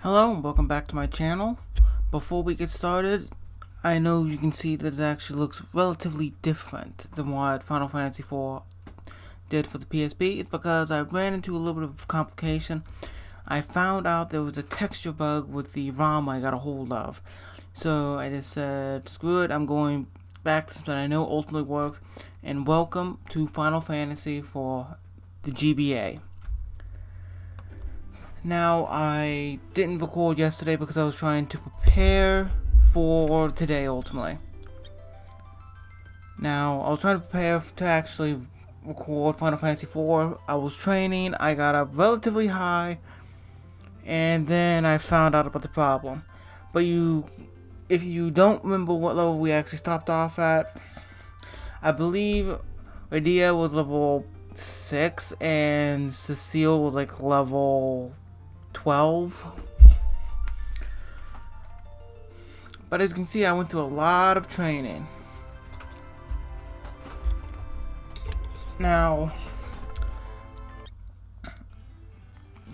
Hello and welcome back to my channel. Before we get started, I know you can see that it actually looks relatively different than what Final Fantasy IV did for the PSP. It's because I ran into a little bit of complication. I found out there was a texture bug with the ROM I got a hold of. So I just said, screw it, I'm going back to something I know ultimately works. And welcome to Final Fantasy for the GBA. Now, I didn't record yesterday because I was trying to prepare for today, ultimately. Now, I was trying to prepare to actually record Final Fantasy IV. I was training, I got up relatively high, and then I found out about the problem. But if you don't remember what level we actually stopped off at, I believe Radia was level 6 and Cecile was like level 12. But as you can see, I went through a lot of training. Now,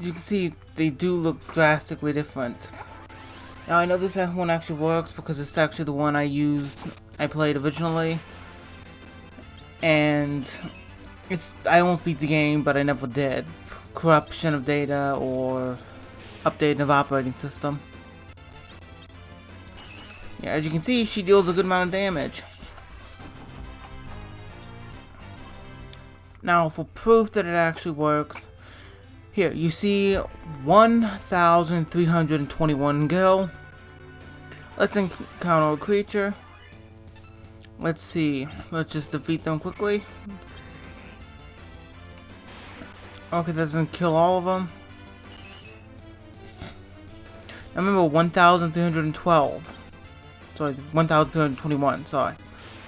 you can see they do look drastically different. Now I know this one actually works because it's actually the one I played originally. And I almost beat the game, but I never did. Corruption of data or updating of operating system. Yeah, as you can see, she deals a good amount of damage. Now, for proof that it actually works, here you see 1,321 gil. Let's encounter a creature. Let's see. Let's just defeat them quickly. Okay, that doesn't kill all of them. I remember 1,312. Sorry, 1,321. Sorry.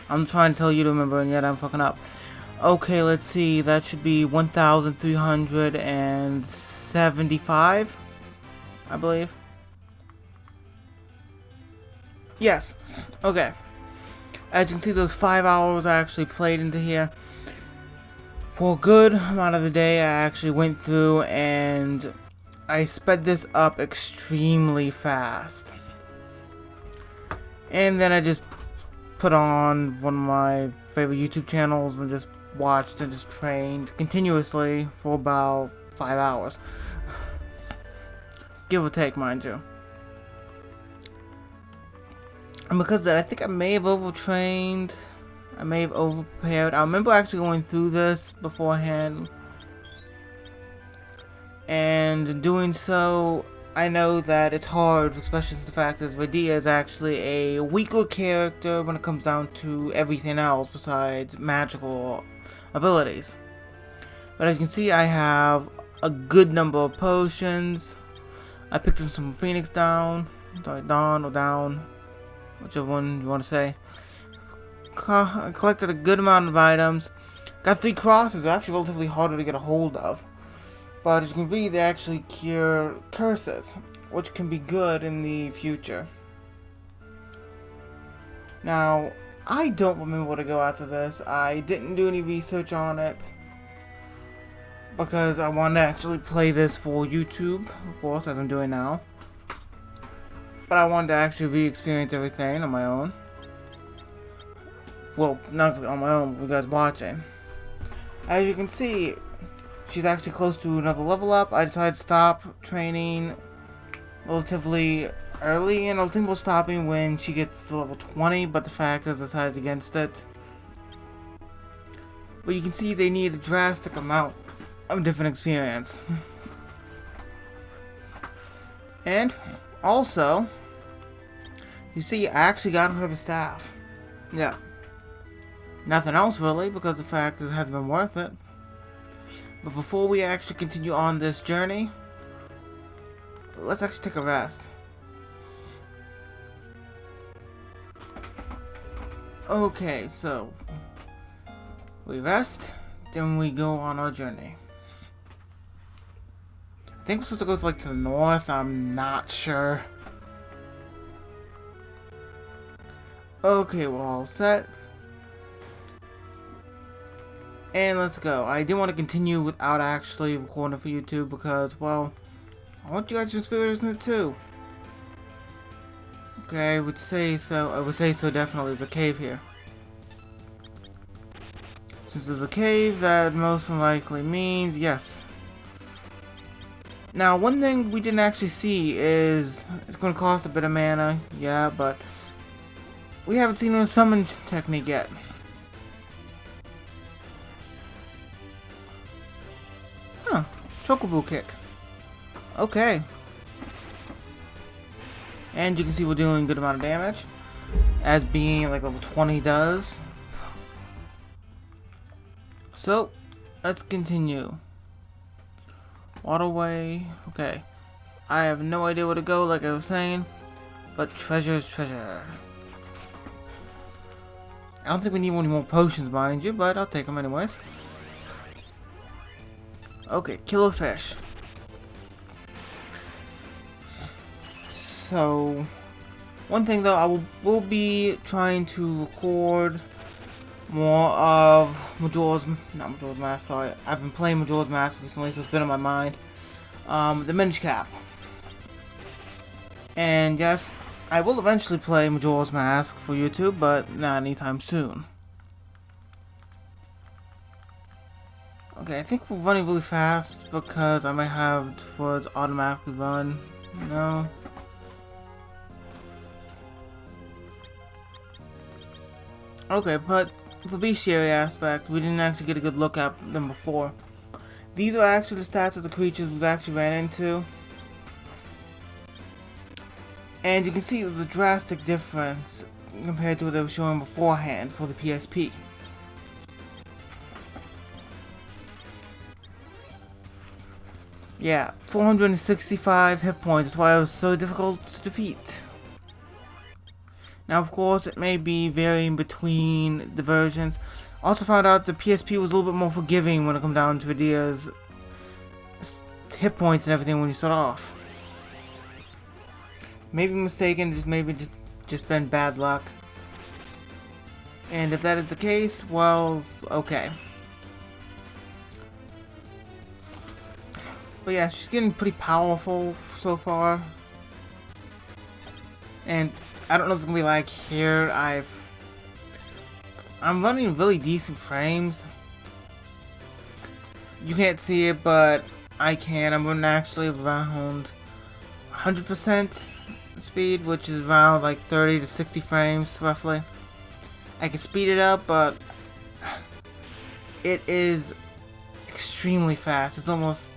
I'm trying to tell you to remember, and yet I'm fucking up. Okay, let's see. That should be 1,375, I believe. Yes. Okay. As you can see, those 5 hours I actually played into here. For a good amount of the day, I actually went through and I sped this up extremely fast. And then I just put on one of my favorite YouTube channels and just watched and just trained continuously for about 5 hours. Give or take, mind you. And because of that, I think I may have overtrained. I may have overprepared. I remember actually going through this beforehand. And in doing so, I know that it's hard, especially since the fact that Radia is actually a weaker character when it comes down to everything else besides magical abilities. But as you can see, I have a good number of potions. I picked up some Phoenix Dawn or Down, whichever one you want to say. I collected a good amount of items. Got 3 crosses, they're actually relatively harder to get a hold of. But as you can see, they actually cure curses, which can be good in the future. Now, I don't remember where to go after this. I didn't do any research on it because I wanted to actually play this for YouTube, of course, as I'm doing now. But I wanted to actually re-experience everything on my own. Well, not on my own, with you guys watching. As you can see, she's actually close to another level up. I decided to stop training relatively early, and I was thinking about stopping when she gets to level 20, but the fact is I decided against it. But you can see they need a drastic amount of different experience. And also, you see I actually got her the staff. Yeah. Nothing else really, because the fact is it hasn't been worth it. But before we actually continue on this journey, let's actually take a rest. Okay, so we rest, then we go on our journey. I think we're supposed to go to the north, I'm not sure. Okay, we're all set. And let's go. I didn't want to continue without actually recording for YouTube because, well, I want you guys to experience it too. Okay, I would say so. Definitely. There's a cave here. Since there's a cave, that most likely means yes. Now, one thing we didn't actually see is it's going to cost a bit of mana, yeah, but we haven't seen a summon technique yet. Huh, Chocobo kick. Okay. And you can see we're doing a good amount of damage, as being like level 20 does. So, let's continue. Waterway, okay. I have no idea where to go, like I was saying, but treasure is treasure. I don't think we need any more potions, mind you, but I'll take them anyways. Okay, killer fish. So, one thing though, I will be trying to record more of not Majora's Mask, sorry. I've been playing Majora's Mask recently, so it's been on my mind. The Minish Cap. And yes, I will eventually play Majora's Mask for YouTube, but not anytime soon. Okay, I think we're running really fast because I might have towards automatically run. No. Okay, but for bestiary aspect, we didn't actually get a good look at them before. These are actually the stats of the creatures we've actually ran into. And you can see there's a drastic difference compared to what they were showing beforehand for the PSP. Yeah, 465 hit points, that's why it was so difficult to defeat. Now, of course, it may be varying between the versions. Also found out the PSP was a little bit more forgiving when it comes down to Vidia's hit points and everything when you start off. Maybe mistaken, just been bad luck. And if that is the case, well, okay. But yeah, she's getting pretty powerful so far. And I don't know if it's gonna be like here. I'm running really decent frames. You can't see it, but I can. I'm running actually around 100% speed, which is around like 30 to 60 frames roughly. I can speed it up, but it is extremely fast. It's almost,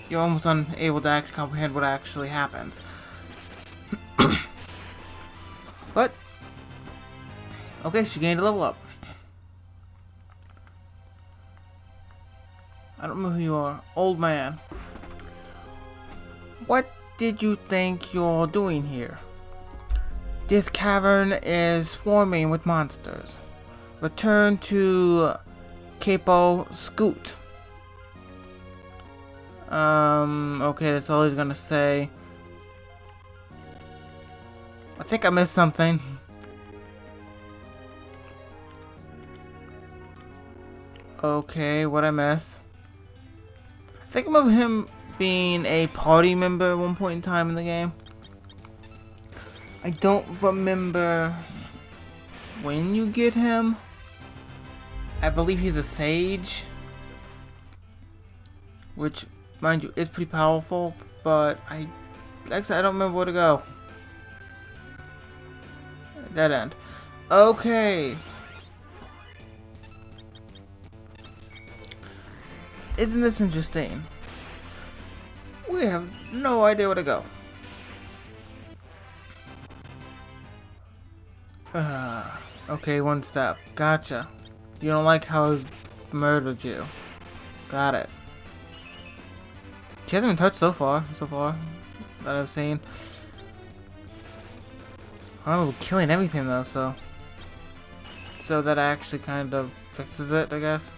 you're almost unable to actually comprehend what actually happens. But, okay, she gained a level up. I don't know who you are. Old man. What did you think you're doing here? This cavern is swarming with monsters. Return to Capo Scoot. Okay, that's all he's gonna say. I think I missed something. Okay, what I miss? I think I remember him being a party member at one point in time in the game. I don't remember when you get him. I believe he's a sage, which, mind you, is pretty powerful, but like I said, I don't remember where to go. Dead end. Okay. Isn't this interesting? We have no idea where to go. Okay, one step. Gotcha. You don't like how I murdered you. Got it. She hasn't been touched so far that I've seen. I don't know, killing everything though, so that actually kind of fixes it, I guess.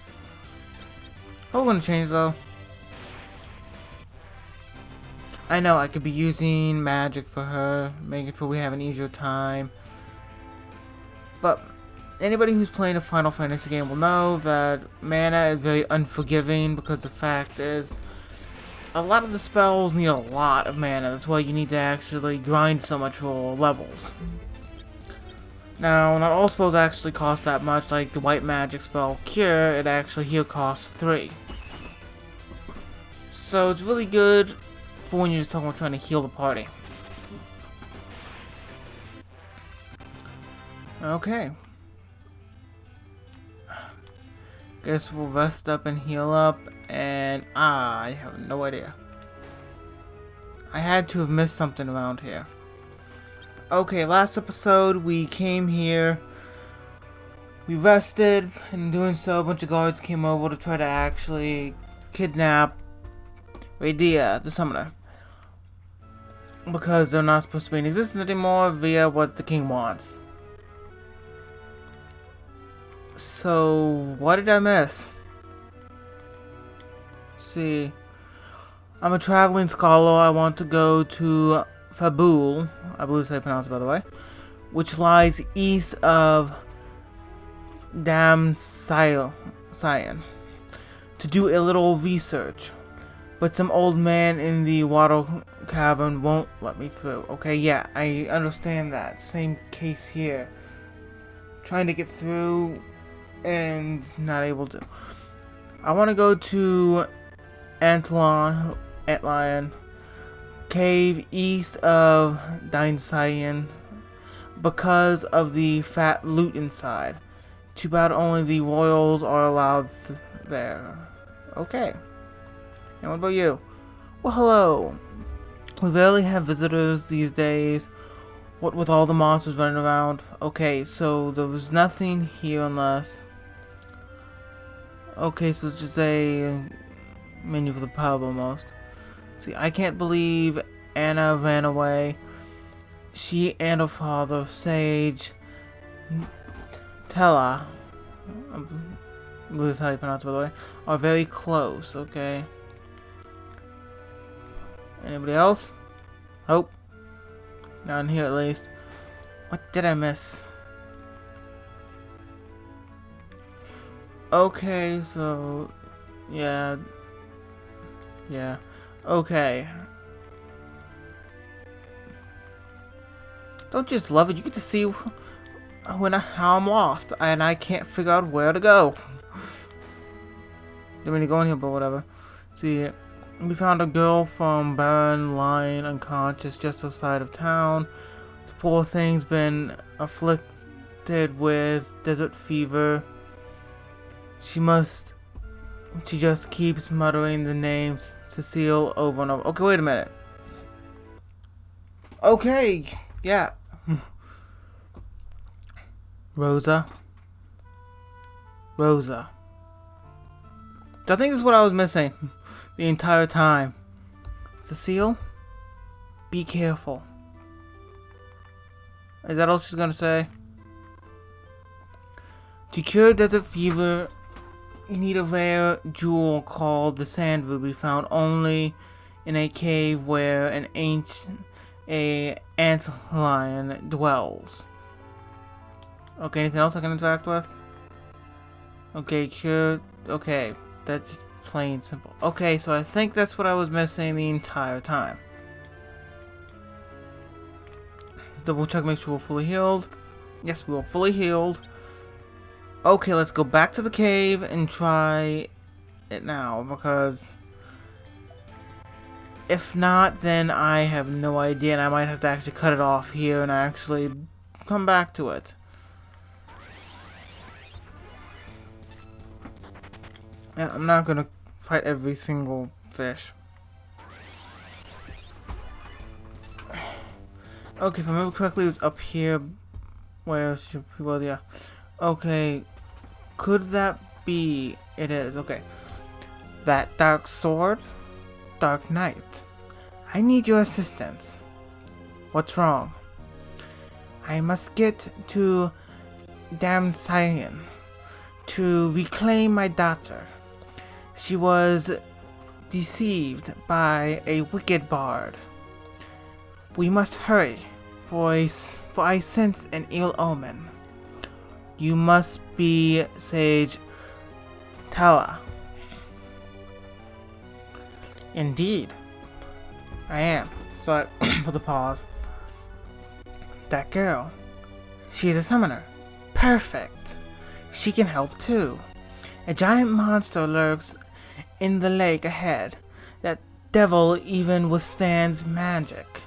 Probably gonna change though. I know I could be using magic for her, making it so we have an easier time. But anybody who's playing a Final Fantasy game will know that mana is very unforgiving, because the fact is a lot of the spells need a lot of mana. That's why you need to actually grind so much for levels. Now, not all spells actually cost that much, like the white magic spell Cure, it actually here costs 3. So it's really good for when you're just talking about trying to heal the party. Okay. Guess we'll rest up and heal up, and I have no idea. I had to have missed something around here. Okay, last episode we came here, we rested, and in doing so a bunch of guards came over to try to actually kidnap Radia, the summoner. Because they're not supposed to be in existence anymore via what the king wants. So, what did I miss? Let's see. I'm a traveling scholar. I want to go to Fabul, I believe that's how you pronounce it, by the way, which lies east of Damcyan, to do a little research. But some old man in the water cavern won't let me through. Okay, yeah, I understand that. Same case here. Trying to get through and not able to. I want to go to Antlion Cave east of Damcyan because of the fat loot inside. Too bad only the royals are allowed there. Okay. And what about you? Well, hello. We rarely have visitors these days. What with all the monsters running around. Okay, so there was nothing here unless... Okay, so it's just a menu for the pub almost. See, I can't believe Anna ran away. She and her father, Sage Tella, I believe that's how you pronounce it, by the way, are very close, okay? Anybody else? Nope. Not in here at least. What did I miss? Okay, so... Yeah. Okay. Don't you just love it? You get to see how I'm lost and I can't figure out where to go. Didn't mean to go in here, but whatever. See, we found a girl from Barren lying unconscious just outside of town. The poor thing's been afflicted with desert fever. She just keeps muttering the names Cecile over and over. Okay, wait a minute. Okay, yeah. Rosa. So I think this is what I was missing the entire time. Cecile, be careful. Is that all she's gonna say? To cure desert fever, you need a rare jewel called the Sand Ruby, found only in a cave where an ancient antlion dwells. Okay, anything else I can interact with? Okay, cure. Okay, that's just plain simple. Okay, so I think that's what I was missing the entire time. Double check, make sure we're fully healed. Yes, we are fully healed. Okay, let's go back to the cave and try it now, because if not, then I have no idea, and I might have to actually cut it off here and actually come back to it. Yeah, I'm not gonna fight every single fish. Okay, if I remember correctly, it was up here where she was, yeah. Okay. Could that be? It is. Okay. That dark sword? Dark Knight. I need your assistance. What's wrong? I must get to Damcyan to reclaim my daughter. She was deceived by a wicked bard. We must hurry, for I sense an ill omen. You must be Sage Tella. Indeed, I am. Sorry for the pause. That girl, she's a summoner. Perfect. She can help too. A giant monster lurks in the lake ahead. That devil even withstands magic.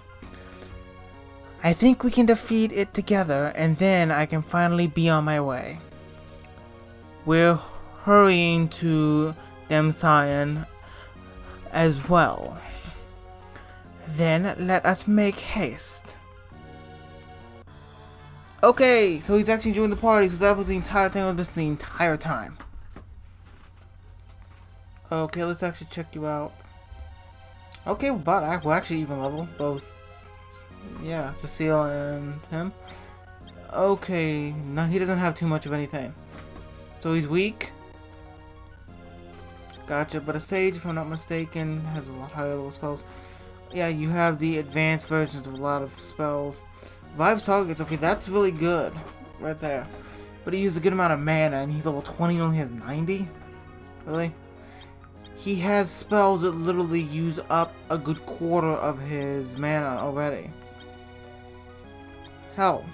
I think we can defeat it together, and then I can finally be on my way. We're hurrying to Demsion as well. Then let us make haste. Okay, so he's actually joined the party, so that was the entire thing of this the entire time. Okay, let's actually check you out. Okay, but we're actually even level, both. Yeah, Cecile and him. Okay, no, he doesn't have too much of anything. So he's weak. Gotcha, but a sage, if I'm not mistaken, has a lot higher level spells. Yeah, you have the advanced versions of a lot of spells. Revives targets, okay, that's really good. Right there. But he used a good amount of mana, and he's level 20 and only has 90? Really? He has spells that literally use up a good quarter of his mana already. Hell.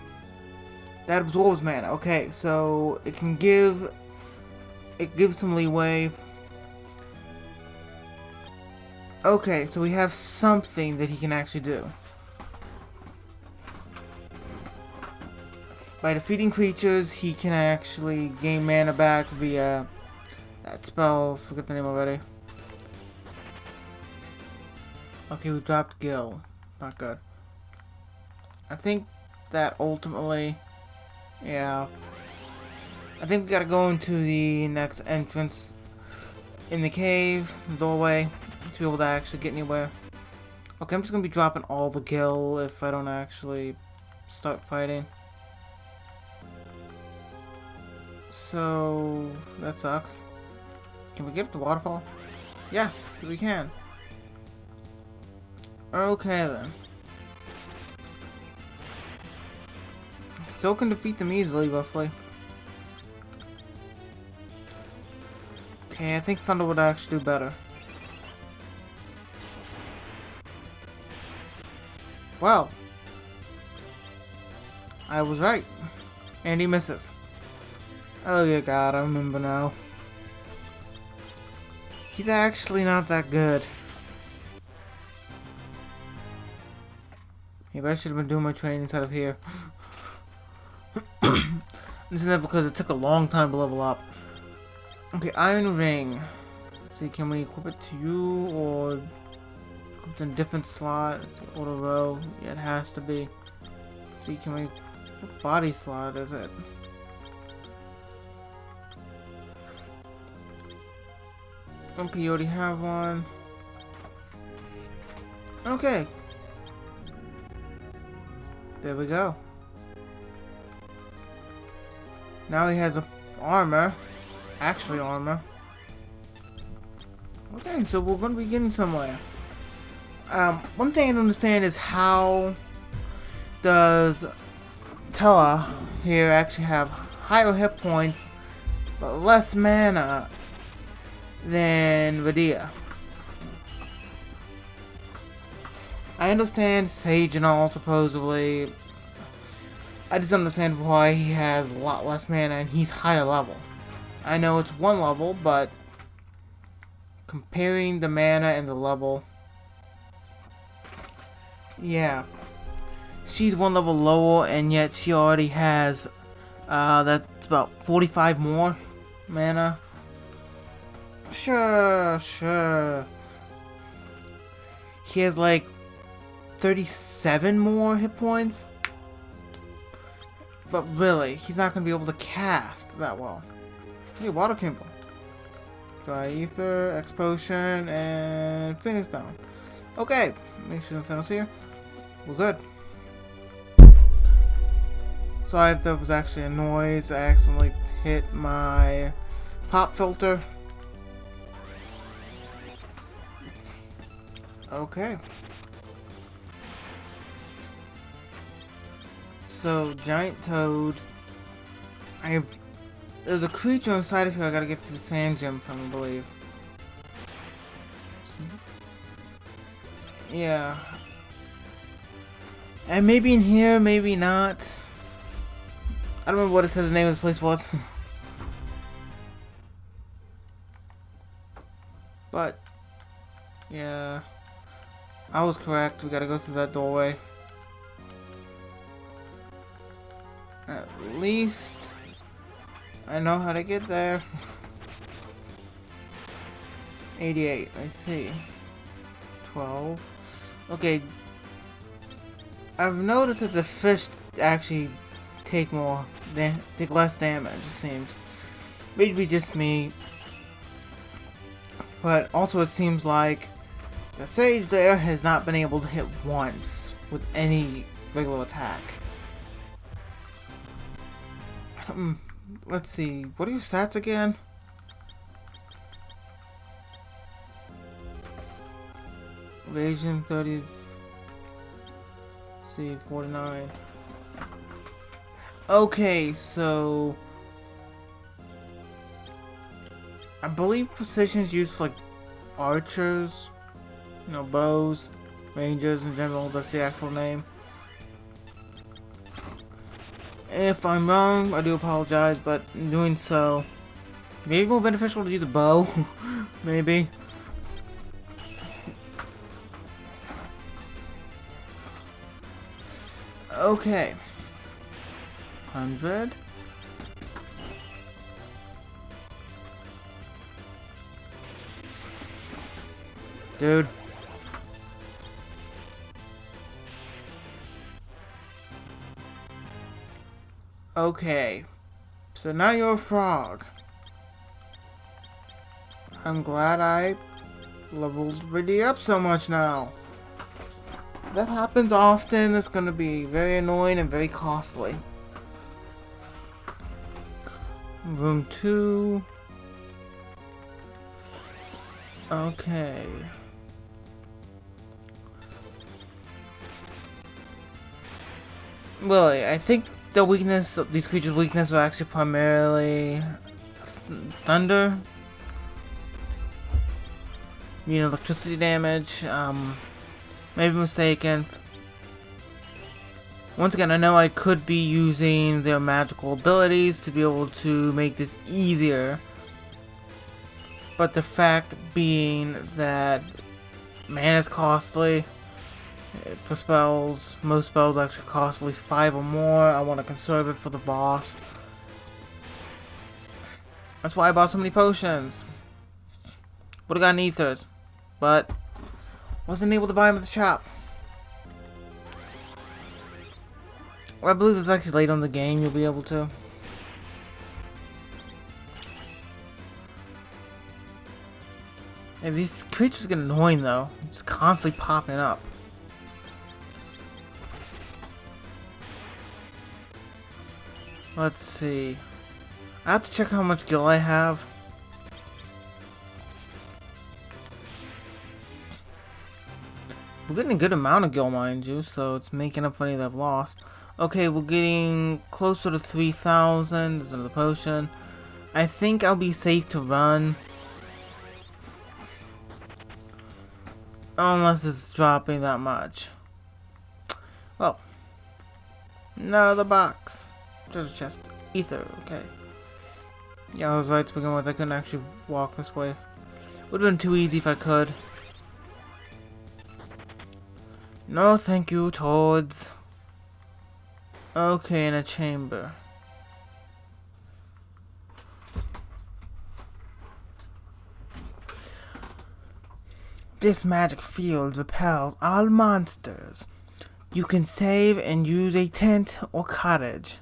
That absorbs mana. Okay, so it can give... It gives some leeway. Okay, so we have something that he can actually do. By defeating creatures, he can actually gain mana back via that spell. Forget the name already. Okay, we dropped Gil. Not good. I think that ultimately... Yeah. I think we gotta go into the next entrance in the cave, doorway, to be able to actually get anywhere. Okay, I'm just gonna be dropping all the Gil if I don't actually start fighting. So, that sucks. Can we get the waterfall? Yes, we can. Okay then. Still can defeat them easily, roughly. Okay, I think Thunder would actually do better. Well, I was right. And he misses. Oh yeah, God, I remember now. He's actually not that good. Maybe I should have been doing my training instead of here. This is not because it took a long time to level up. Okay, Iron Ring. Let's see, can we equip it to you or equip it in a different slot? Auto row. Yeah, it has to be. Let's see, can we... What body slot is it? Okay, you already have one. Okay. There we go. Now he has a armor. Actually armor. Okay, so we're gonna be getting somewhere. One thing I don't understand is how does Tellah here actually have higher hit points but less mana than Vidia? I understand Sage and all, supposedly. I just don't understand why he has a lot less mana and he's higher level. I know it's one level, but comparing the mana and the level, yeah. She's one level lower and yet she already has, that's about 45 more mana. Sure. He has like 37 more hit points. But really, he's not going to be able to cast that well. Hey, Water Kimble. Dry Ether, X Potion, and Phoenix Down. Okay, make sure nothing else here. We're good. Sorry if there was actually a noise. I accidentally hit my pop filter. Okay. So, Giant Toad. There's a creature inside of here I gotta get to the Sand Gem from, I believe. Yeah. And maybe in here, maybe not. I don't remember what it said the name of this place was. But, yeah. I was correct. We gotta go through that doorway. At least I know how to get there. 88, I see. 12. Okay. I've noticed that the fish actually take less damage, it seems. Maybe just me. But also it seems like the sage there has not been able to hit once with any regular attack. Let's see, what are your stats again? Evasion 30. See, 49. Okay, so I believe precision is used for like archers, you know, bows, rangers in general. That's the actual name. If I'm wrong, I do apologize, but in doing so, maybe more beneficial to use a bow. Maybe. Okay. 100. Dude. Okay. So now you're a frog. I'm glad I leveled Riddy up so much now. That happens often. It's gonna be very annoying and very costly. Room 2. Okay. Really, I think the weakness of these creatures' weakness are actually primarily thunder. You know, electricity damage. Maybe mistaken. Once again, I know I could be using their magical abilities to be able to make this easier. But the fact being that mana is costly for spells. Most spells actually cost at least 5 or more. I want to conserve it for the boss. That's why I bought so many potions. Would've gotten ethers, but wasn't able to buy them at the shop. Well, I believe it's actually late on the game you'll be able to. Yeah, these creatures get annoying though. Just constantly popping up. Let's see. I have to check how much gil I have. We're getting a good amount of gil, mind you, so it's making up for any that I've lost. Okay, we're getting closer to 3,000. There's another potion. I think I'll be safe to run. Unless it's dropping that much. Well. No, the box. There's a chest. Ether, okay. Yeah, I was right to begin with. I couldn't actually walk this way. Would have been too easy if I could. No, thank you, Toads. Okay, in a chamber. This magic field repels all monsters. You can save and use a tent or cottage.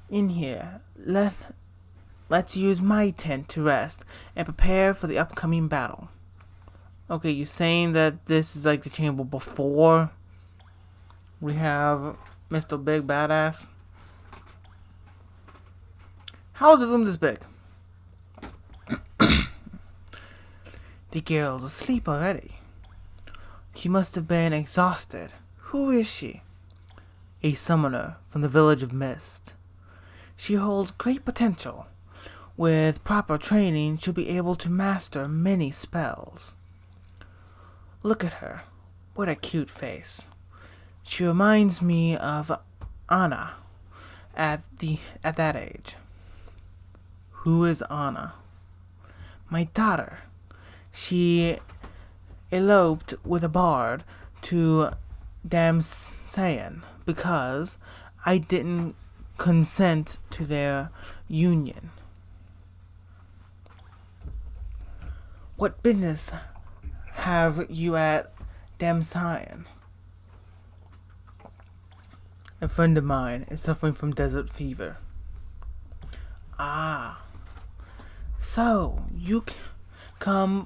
In here, let's use my tent to rest and prepare for the upcoming battle. Okay, you're saying that this is like the chamber before we have Mr. Big Badass? How is the room this big? The girl's asleep already. She must have been exhausted. Who is she? A summoner from the village of Mist. She holds great potential. With proper training, she'll be able to master many spells. Look at her. What a cute face. She reminds me of Anna at that age. Who is Anna? My daughter. She eloped with a bard to Damsayan because I didn't consent to their union. What business have you at Damsayan? A friend of mine is suffering from desert fever. Ah, so you come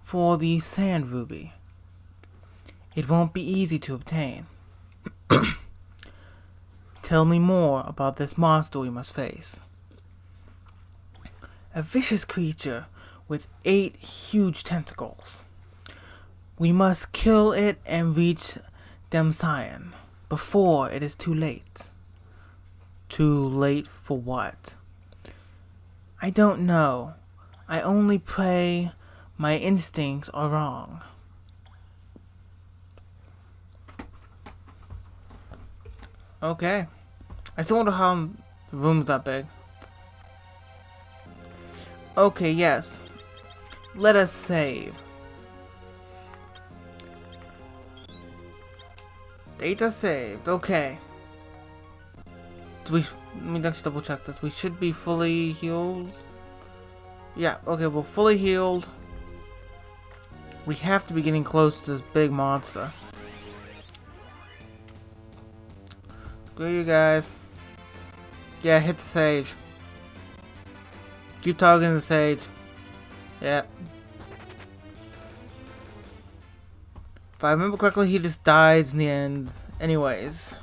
for the sand ruby. It won't be easy to obtain. Tell me more about this monster we must face. A vicious creature with 8 huge tentacles. We must kill it and reach Damsayan before it is too late. Too late for what? I don't know. I only pray my instincts are wrong. Okay. I still wonder how the room's that big. Okay, yes. Let us save. Data saved. Okay. Let me actually double check this. We should be fully healed. Yeah, okay, we're fully healed. We have to be getting close to this big monster. Screw you guys. Yeah, hit the sage. Keep targeting the sage. Yeah. If I remember correctly, he just dies in the end anyways.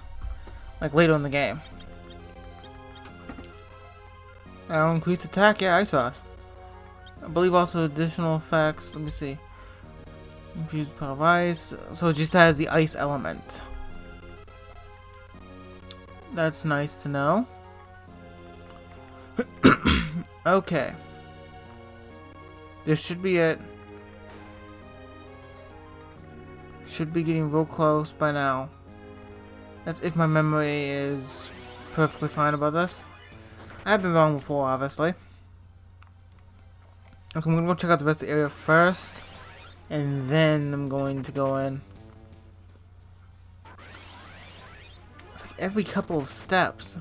Like later in the game. Now increased attack, yeah, Ice Rod. I believe also additional effects, let me see. Infused power of ice, so it just has the ice element. That's nice to know. Okay. This should be it. Should be getting real close by now. That's if my memory is perfectly fine about this. I've been wrong before, obviously. Okay, I'm gonna go check out the rest of the area first. And then I'm going to go in. It's like every couple of steps.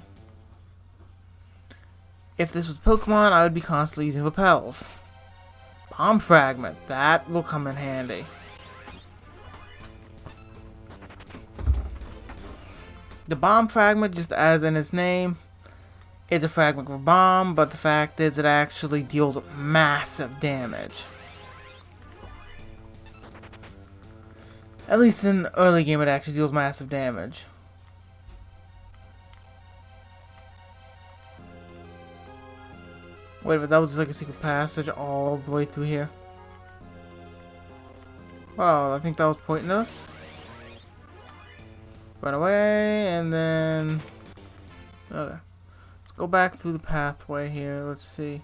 If this was Pokemon, I would be constantly using repels. Bomb Fragment, that will come in handy. The Bomb Fragment, just as in its name, is a fragment of a bomb, but the fact is it actually deals massive damage. At least in the early game, it actually deals massive damage. Wait, but that was just like a secret passage all the way through here. Well, I think that was pointless. Run away, and then... Okay. Let's go back through the pathway here. Let's see.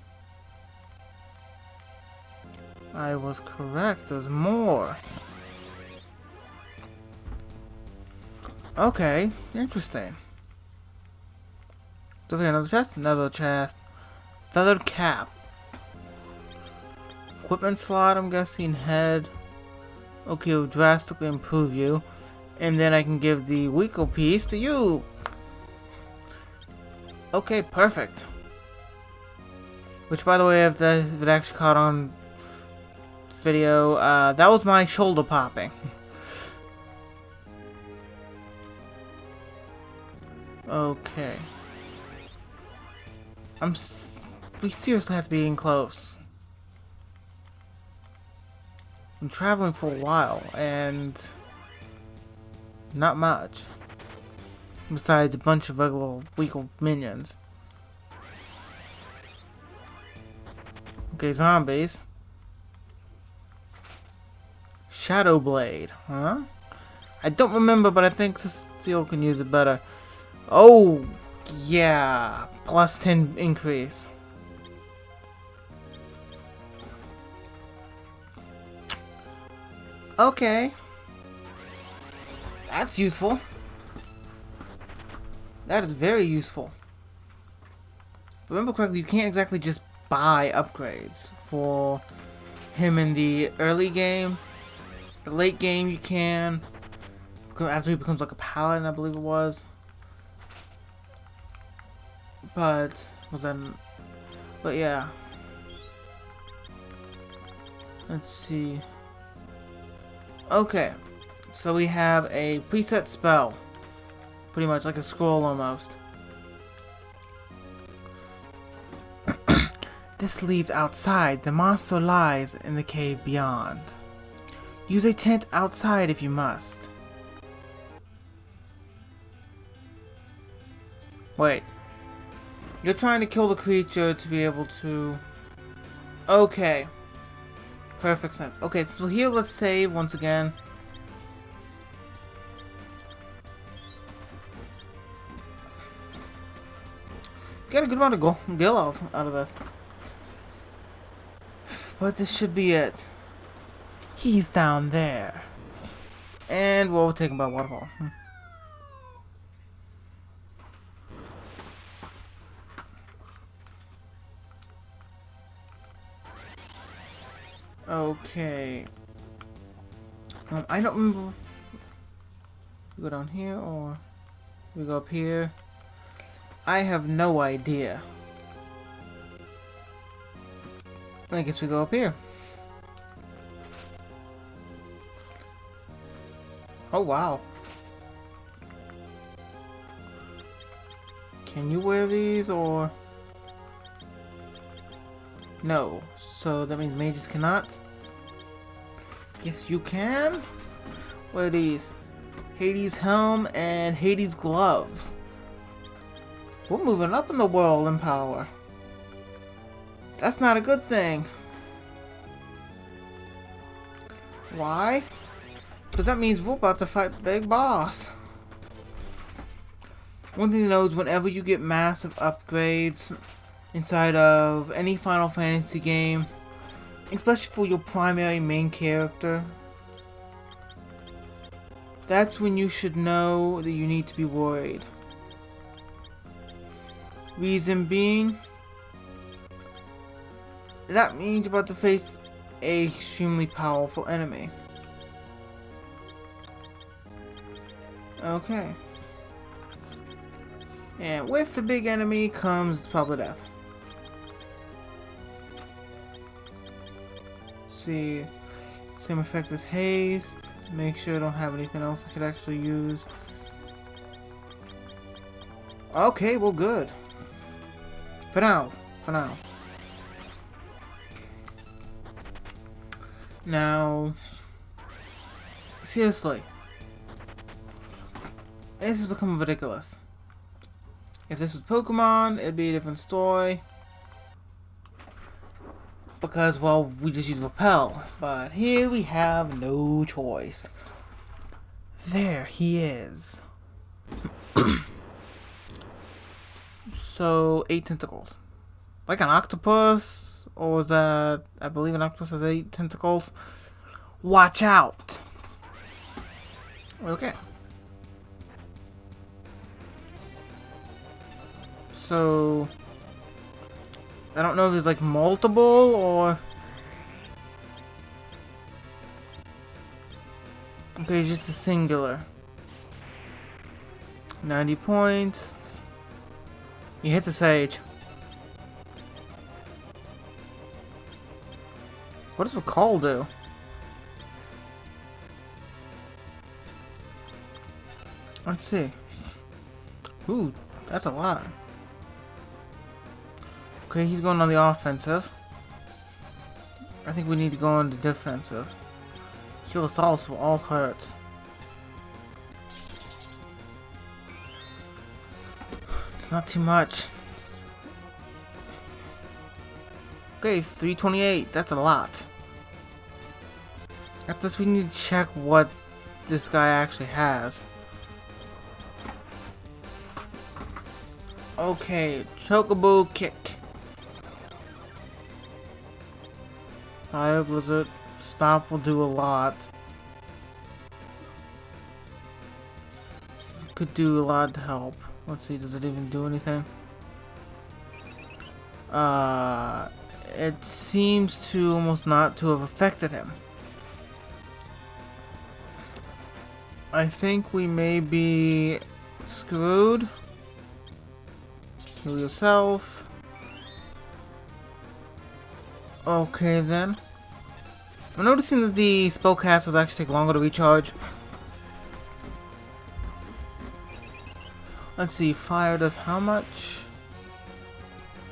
I was correct. There's more. Okay. Interesting. So we got another chest? Another chest. Feathered cap. Equipment slot, I'm guessing. Head. Okay, will drastically improve you. And then I can give the Weeko piece to you. Okay, perfect. Which, by the way, if it actually caught on video, that was my shoulder popping. Okay. We seriously have to be getting close. I'm traveling for a while, and not much. Besides a bunch of regular Weeko minions. Okay, zombies. Shadow Blade, huh? I don't remember, but I think Cecile can use it better. Oh, yeah. Plus 10 increase. Okay. That's useful. That is very useful. If I remember correctly, you can't exactly just buy upgrades for him in the early game. The late game you can. After he becomes like a paladin, I believe it was. But yeah. Let's see. Okay. So we have a preset spell. Pretty much like a scroll almost. This leads outside. The monster lies in the cave beyond. Use a tent outside if you must. Wait. You're trying to kill the creature to be able to... Okay. Perfect sense. Okay, so here let's save once again. Get a good amount of gil out of this. But this should be it. He's down there. And we'll take him by waterfall. Okay. I don't remember. We go down here or we go up here. I have no idea. I guess we go up here. Oh wow. Can you wear these or... No. So that means mages cannot? Yes you can? What are these? Hades helm and Hades gloves. We're moving up in the world in power. That's not a good thing. Why? Because that means we're about to fight the big boss. One thing to know is whenever you get massive upgrades inside of any Final Fantasy game, especially for your primary main character, that's when you should know that you need to be worried. Reason being, that means you're about to face an extremely powerful enemy. Okay. And with the big enemy comes probably death. See, same effect as haste. Make sure I don't have anything else I could actually use. Okay, well good. For now. Now, seriously, this is becoming ridiculous. If this was Pokemon, it'd be a different story. Because, well, we just use Repel. But here we have no choice. There he is. So, 8 tentacles. Like an octopus? Or was that... I believe an octopus has 8 tentacles. Watch out! Okay. So... I don't know if there's like multiple or... Okay, just a singular. 90 points. You hit the sage. What does Recall do? Let's see. Ooh, that's a lot. Okay, he's going on the offensive. I think we need to go on the defensive. Heal assaults will all hurt. It's not too much. Okay, 328. That's a lot. After this, we need to check what this guy actually has. Okay, Chocobo Kick. Fire Blizzard. Stop will do a lot. could do a lot to help. Let's see, does it even do anything? It seems to almost not to have affected him. I think we may be screwed. Heal yourself. Okay then. I'm noticing that the spellcasters actually take longer to recharge. Let's see, fire does how much?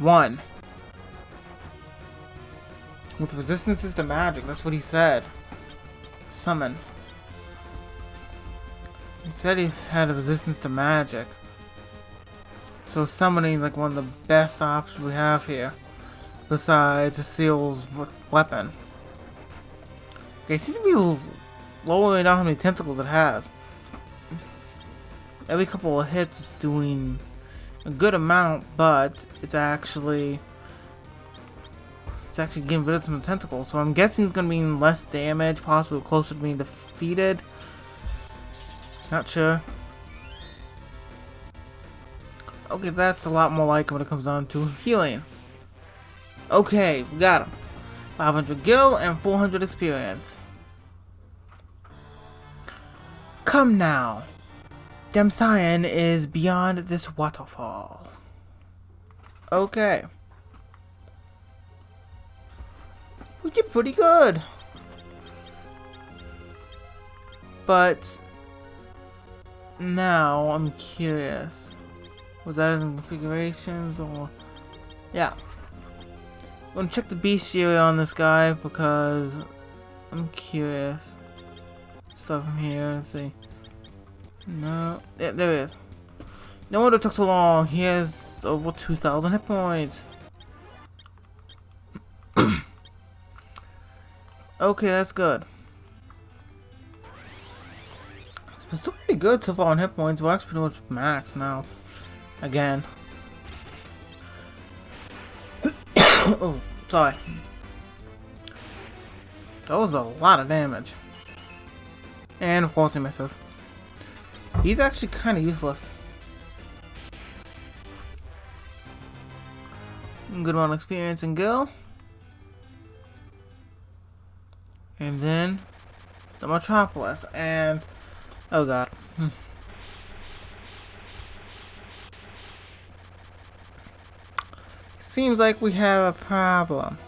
1. With resistances to magic, that's what he said. Summon. He said he had a resistance to magic. So summoning is like one of the best options we have here. Besides Seal's weapon. Okay, it seems to be lowering down how many tentacles it has. Every couple of hits it's doing a good amount, but it's actually getting rid of some tentacles. So I'm guessing it's gonna be less damage, possibly closer to being defeated. Not sure. Okay, that's a lot more like when it comes down to healing. Okay, we got him. 500 gil and 400 experience. Come now. Damcyan is beyond this waterfall. Okay. We did pretty good. But now I'm curious. Was that in configurations or... Yeah. I'm gonna check the bestiary on this guy because I'm curious. Stuff from here, let's see. No, yeah, there it is. No wonder it took so long. He has over 2,000 hit points. Okay, that's good. It's still pretty good so far on hit points. We're actually pretty much max now. Again. Oh, sorry. That was a lot of damage. And of course he misses. He's actually kind of useless. Good amount of experience and gil. And then the Metropolis. And oh god. Seems like we have a problem.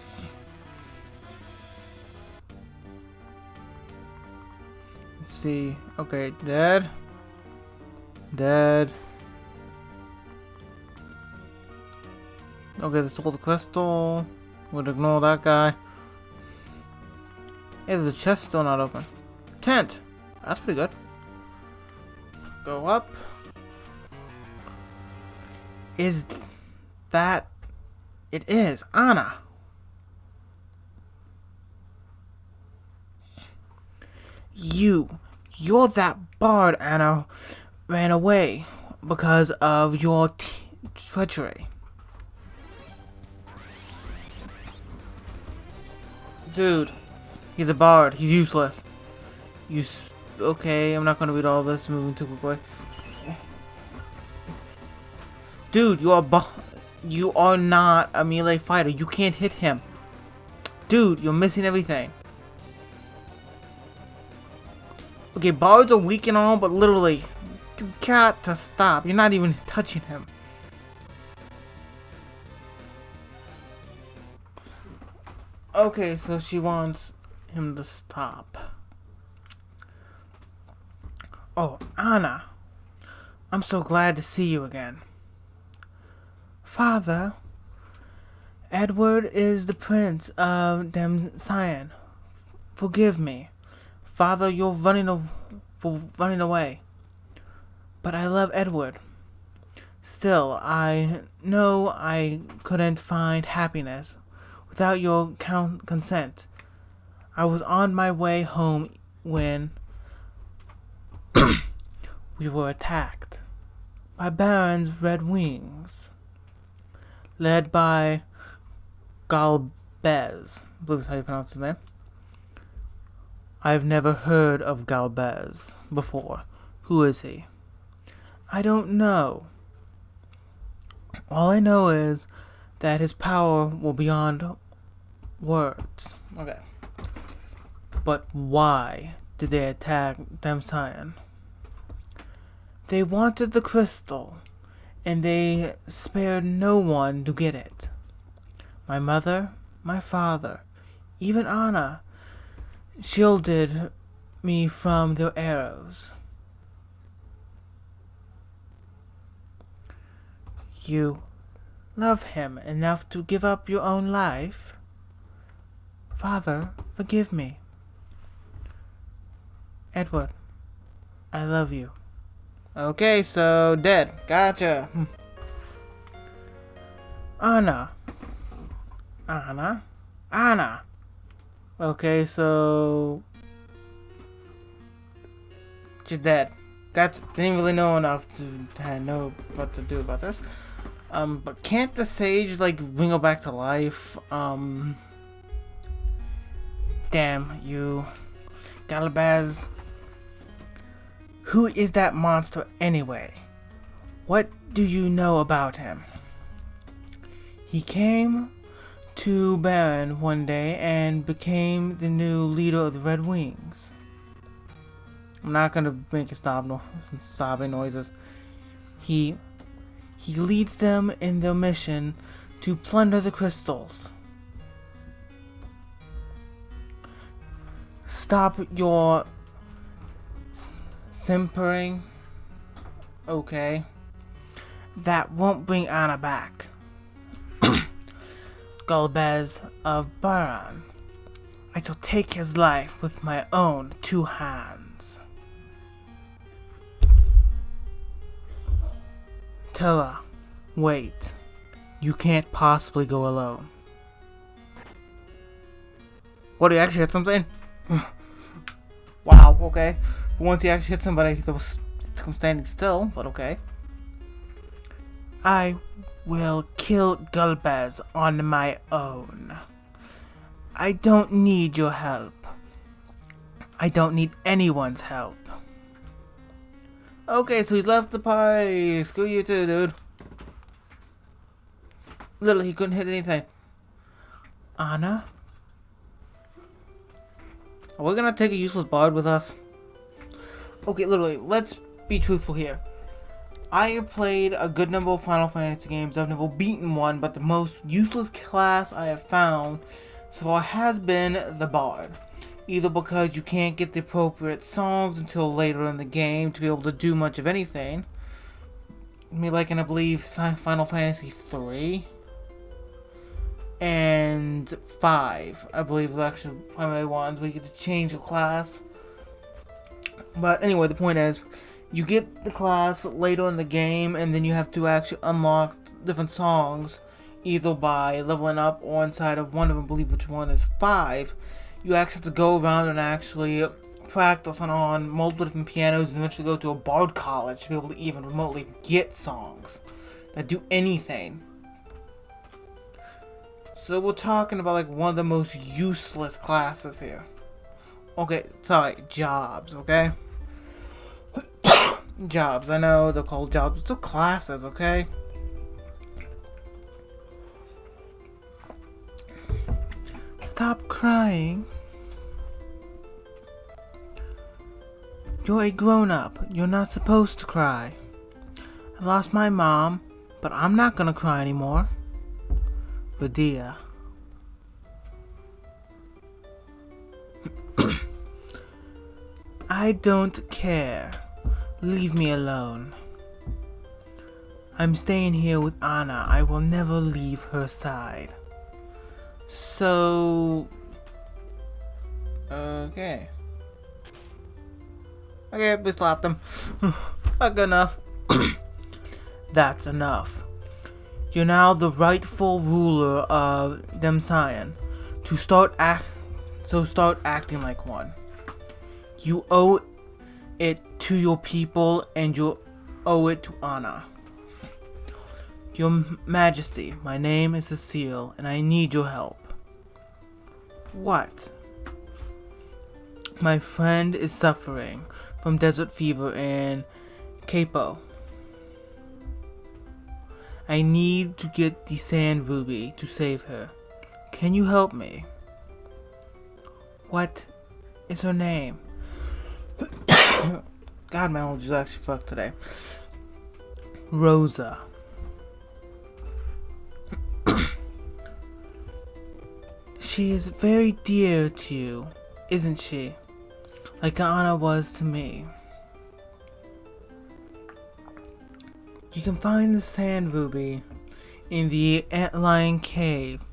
Let's see. Okay, dead. Dead. Okay, the Soul Crystal. We'll ignore that guy. Hey, there's a chest still not open. Tent! That's pretty good. Go up. Is that... It is Anna. You're that bard Anna ran away because of your treachery. Dude, he's a bard. He's useless. Okay, I'm not gonna read all this. Moving too quickly. Dude, you are not a melee fighter. You can't hit him. Dude, you're missing everything. Okay, bards are weak and all, but literally, you got to stop. You're not even touching him. Okay, so she wants him to stop. Oh, Anna. I'm so glad to see you again. Father, Edward is the prince of Damcyan. Forgive me. Father, you're running away. But I love Edward. Still, I know I couldn't find happiness without your consent. I was on my way home when we were attacked by Baron's Red Wings, led by Galbez. I believe that's how you pronounce his name. I've never heard of Galbez before. Who is he? I don't know. All I know is that his power will beyond words. Okay. But why did they attack Damcyan? They wanted the crystal, and they spared no one to get it. My mother, my father, even Anna shielded me from their arrows. You love him enough to give up your own life? Father, forgive me. Edward, I love you. Okay, so dead. Gotcha. Anna. Okay, so she's dead. Gotcha. Didn't really know enough to know what to do about this. But can't the sage bring her back to life? Damn you, Galabaz. Who is that monster anyway? What do you know about him? He came to Baron one day and became the new leader of the Red Wings. I'm not gonna make sobbing noises. He leads them in their mission to plunder the crystals. Stop your simpering. Okay. That won't bring Anna back. Golbez of Baran. I shall take his life with my own 2 hands. Tella, wait. You can't possibly go alone. What, he actually hit something? Wow, okay. Once he actually hit somebody that was standing still, but okay. I will kill Golbez on my own. I don't need your help. I don't need anyone's help. Okay, so he's left the party. Screw you too, dude. Literally, he couldn't hit anything. Anna? Are we gonna take a useless bard with us? Okay, literally, let's be truthful here. I have played a good number of Final Fantasy games. I've never beaten one, but the most useless class I have found so far has been the bard. Either because you can't get the appropriate songs until later in the game to be able to do much of anything. I mean, like in, I believe, Final Fantasy 3 and 5, I believe, are actually primary ones where you get to change your class. But anyway, the point is, you get the class later in the game, and then you have to actually unlock different songs, either by leveling up or inside of one of them, I believe which one is 5. You actually have to go around and actually practice on multiple different pianos and eventually go to a bard college to be able to even remotely get songs that do anything. So we're talking about one of the most useless classes here. Okay, sorry, jobs, okay? Jobs, I know they're called jobs, but still classes, okay? Stop crying. You're a grown-up. You're not supposed to cry. I lost my mom, but I'm not gonna cry anymore. Vidia. I don't care. Leave me alone. I'm staying here with Anna. I will never leave her side. So... Okay. Okay, we slapped them. Not good enough. That's enough. You're now the rightful ruler of Damcyan. Start acting like one. You owe it to your people, and you owe it to Anna. Your Majesty, my name is Cecile, and I need your help. What? My friend is suffering from desert fever in Capo. I need to get the Sand Ruby to save her. Can you help me? What is her name? God, my allergies actually fucked today. Rosa. She is very dear to you, isn't she? Like Anna was to me. You can find the Sand Ruby in the Antlion Cave,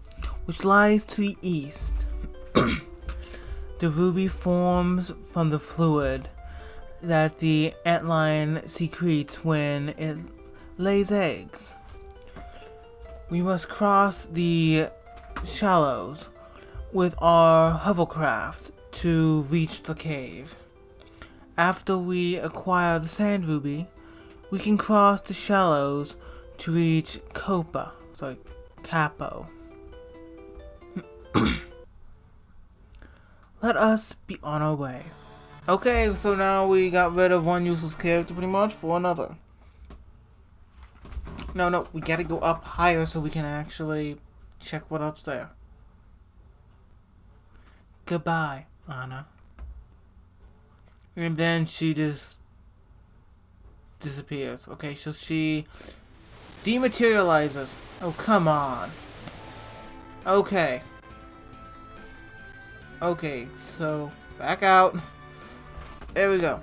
which lies to the east. The ruby forms from the fluid that the antlion secretes when it lays eggs. We must cross the shallows with our hovercraft to reach the cave. After we acquire the Sand Ruby, we can cross the shallows to reach Capo. Let us be on our way. Okay, so now we got rid of one useless character pretty much for another. No, we gotta go up higher so we can actually check what up's there. Goodbye, Anna. And then she just disappears. Okay, so she dematerializes. Oh, come on. Okay, so back out. There we go.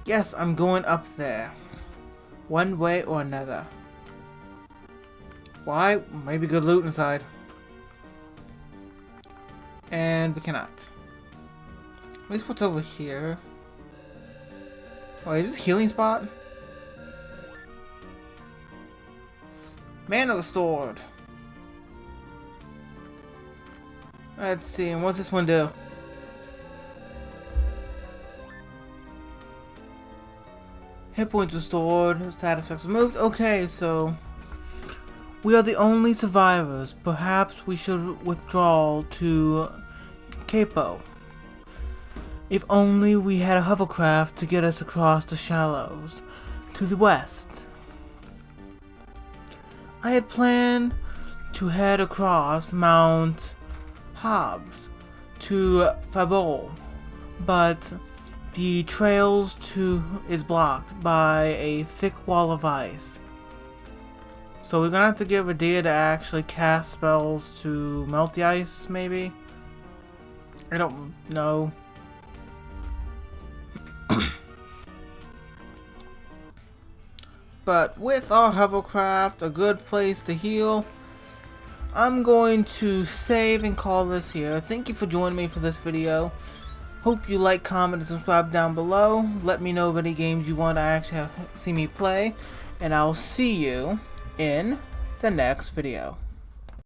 Yes, I'm going up there. One way or another. Why? Maybe good loot inside. And we cannot. At least what's over here? Oh, is this a healing spot? Mana restored. Let's see, and what's this one do? Hit points restored, status effects removed. Okay, so we are the only survivors. Perhaps we should withdraw to Capo. If only we had a hovercraft to get us across the shallows to the west. I had planned to head across Mount Hobbs to Fabol, but the trails is blocked by a thick wall of ice. So we're gonna have to get Radia to actually cast spells to melt the ice, maybe? I don't know. But with our hovercraft, a good place to heal, I'm going to save and call this here. Thank you for joining me for this video. Hope you like, comment, and subscribe down below. Let me know of any games you want to actually see me play. And I'll see you in the next video.